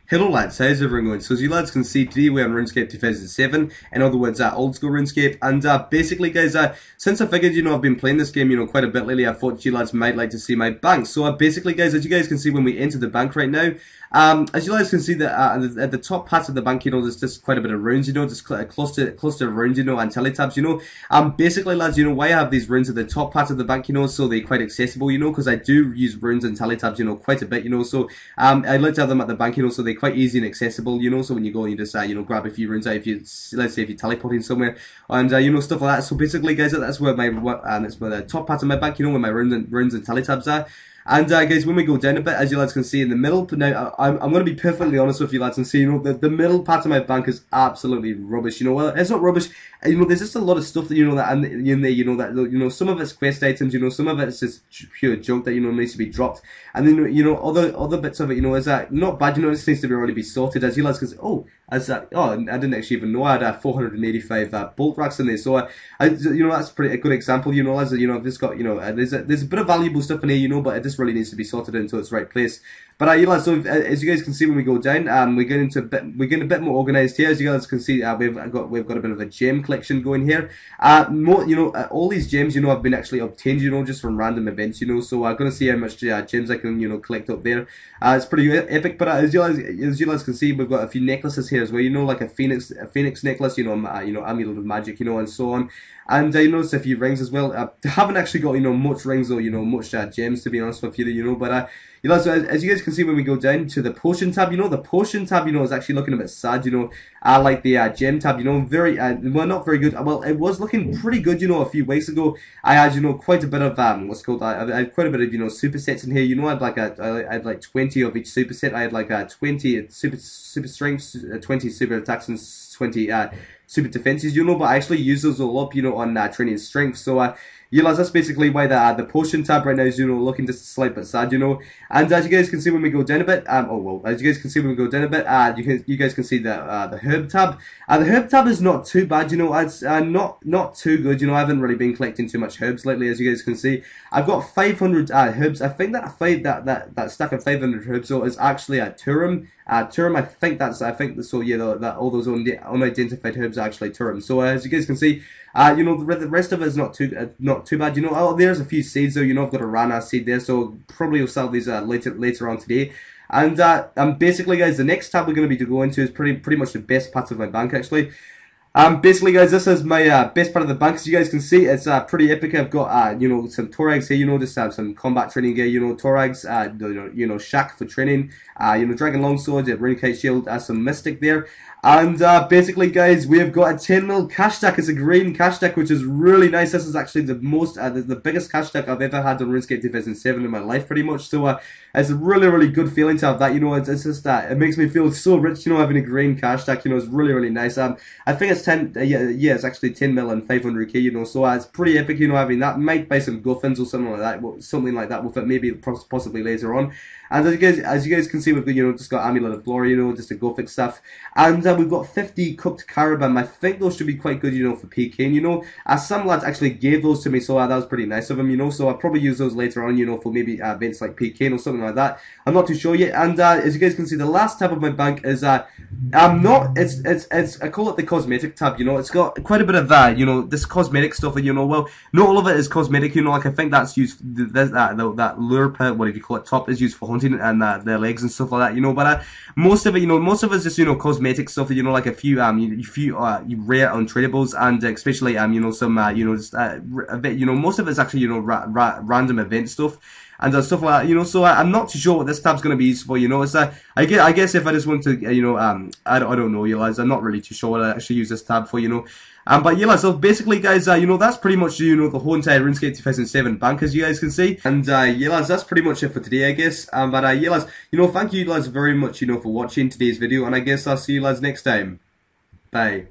Hello lads, how's everyone going? So as you lads can see, today we're on Runescape 2007, in other words, old school Runescape, and basically guys, since I figured, I've been playing this game, quite a bit lately, I thought you lads might like to see my bank. So basically guys, as you guys can see when we enter the bank right now, as you guys can see that at the top part of the bank, there's just quite a bit of runes, just cluster of runes, and teletabs, basically lads, why I have these runes at the top part of the bank, so they're quite accessible, because I do use runes and teletabs, quite a bit, so I like to have them at the bank, so they quite easy and accessible, so when you go and you just grab a few runes out, if you let's say if you're teleporting somewhere, and stuff like that. So basically guys, that's where that's where the top part of my bank, where my runes and teletabs are. And guys, when we go down a bit, as you lads can see in the middle, now I'm going to be perfectly honest with you lads and see, the middle part of my bank is absolutely rubbish. Well, it's not rubbish. There's just a lot of stuff that that in there, that some of it's quest items, some of it's just pure junk that needs to be dropped, and then other bits of it, is that not bad. It just needs to already be sorted. As you lads can see, I didn't actually even know I had 485 bolt racks in there. So that's pretty a good example. Lads, I've just got there's a bit of valuable stuff in here, but it just really needs to be sorted into its right place. But lads, so as you guys can see when we go down, we're getting a bit more organised here. As you guys can see, we've got a bit of a gem collection going here. All these gems, have been actually obtained, just from random events, So I'm gonna see how much gems I can, collect up there. It's pretty epic. But as you guys can see, we've got a few necklaces here as well. Like a phoenix necklace, amulet of magic, and so on. And you notice a few rings as well. I haven't actually got much rings or much gems, to be honest with you, but so as you guys can see when we go down to the potion tab, the potion tab, is actually looking a bit sad, I like the gem tab, very well, not very good. Well, it was looking pretty good, a few weeks ago. I had quite a bit of what's called I had quite a bit of supersets in here. I had like 20 of each superset. I had like 20 super strengths, 20 super attacks, and 20 super defenses, but I actually use those all up, on training strength. So that's basically why the potion tab right now is looking just a slight bit sad, And as you guys can see when we go down a bit, as you guys can see when we go down a bit, you guys can see the herb tab. The herb tab is not too bad, it's not too good, I haven't really been collecting too much herbs lately. As you guys can see, I've got 500 herbs. I think that stack of 500 herbs is actually a Turum. I think so. Yeah, that all those unidentified herbs are actually Turum. So as you guys can see, the rest of it is not too bad. There's a few seeds though. I've got a Rana seed there, so probably will sell these later on today. And basically, guys, the next tab we're going to be going to is pretty much the best part of my bank actually. Basically, guys, this is my best part of the bank. As you guys can see, it's pretty epic. I've got some Torags here, just have some combat training gear, Torags, Shack for training, Dragon Longsword, Runecite Shield, some Mystic there. And basically, guys, we've got a 10 mil cash stack. It's a green cash stack, which is really nice. This is actually the most, the biggest cash stack I've ever had on RuneScape 2007 in my life, pretty much. So it's a really good feeling to have that. It's just it makes me feel so rich, having a green cash stack. It's really nice. I think it's 10. Yeah, it's actually 10 mil and 500k. So it's pretty epic. Having that. Might buy some guffins or something like that with it, maybe possibly later on. And as you guys can see, we've got, just got Amulet of Glory, just a go fix stuff. And we've got 50 cooked carabam. I think those should be quite good, for PKing, some lads actually gave those to me, so that was pretty nice of them, so I'll probably use those later on, for maybe events like PKing or something like that. I'm not too sure yet. And as you guys can see, the last tab of my bank is I call it the cosmetic tab, it's got quite a bit of this cosmetic stuff, well, not all of it is cosmetic, like I think that's used, that lure pet, whatever you call it, top is used for hunting and their legs and stuff like that, but most of it, it's just cosmetic stuff, like a few rare untradables, and especially some just a bit, most of it's actually random event stuff and stuff like that, so I'm not too sure what this tab's going to be used for, it's I guess if I just want to I don't know, you guys, I'm not really too sure what I actually use this tab for, but yeah, so basically, guys, that's pretty much the whole entire RuneScape 2007 bank, as you guys can see. And yeah, lads, that's pretty much it for today, I guess. But yeah, lads, thank you, lads, very much, for watching today's video, and I guess I'll see you, lads, next time. Bye.